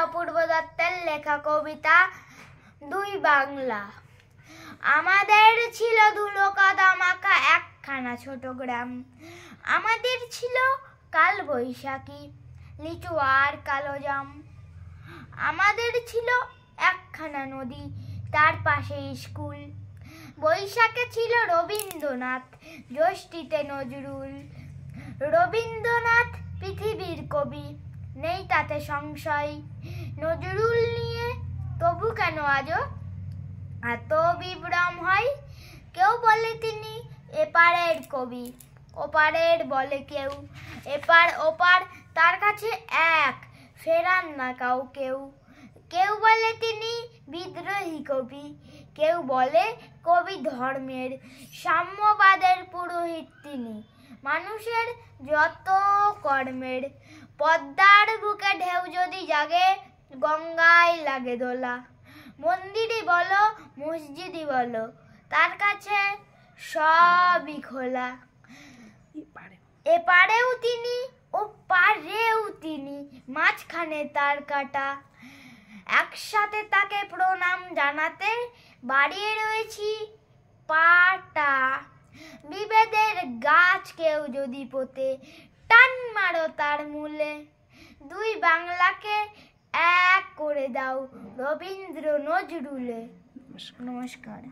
অপূর্ব দত্তের লেখা কবিতা দুই বাংলা। আমাদের ছিল ধুলো কাদা মাখা একখানা ছোট গ্রাম। আমাদের ছিল কাল বৈশাখী, লিচু আর কালো জাম। আমাদের ছিল একখানা নদী, তার পাশে স্কুল। বৈশাখে ছিল রবীন্দ্রনাথ, জ্যৈষ্ঠীতে নজরুল। রবীন্দ্রনাথ পৃথিবীর কবি, নেই তাতে সংশয়। নজরুল নিয়ে তবু কেন আজও এত বিভ্রম হয়? কেউ বলে তিনি এপারের কবি, ওপারের বলে কেউ। এপার ওপার তার কাছে এক, ফেরান না কেউ। কেউ বলে তিনি বিদ্রোহী কবি, কেউ বলে কবি ধর্মের। সাম্যবাদের পুরোহিত তিনি, মানুষের যত কর্মের। পদ্মার বুকে ঢেউ যদি জাগে, গঙ্গায় লাগে দোলা। মন্দিরই বলো মসজিদই বলো, তার কাছে সবই খোলা। এপারেও তিনি ওপারেও তিনি, মাঝখানে তার কাটা। একসাথে তাকে প্রণাম জানাতে বাড়িয়ে রয়েছি পাটা। বিভেদের গাছ কেউ যদি পোতে, টান মারো তার মূলে। দুই বাংলাকে এক করে দাও রবীন্দ্র নজরুলে। নমস্কার।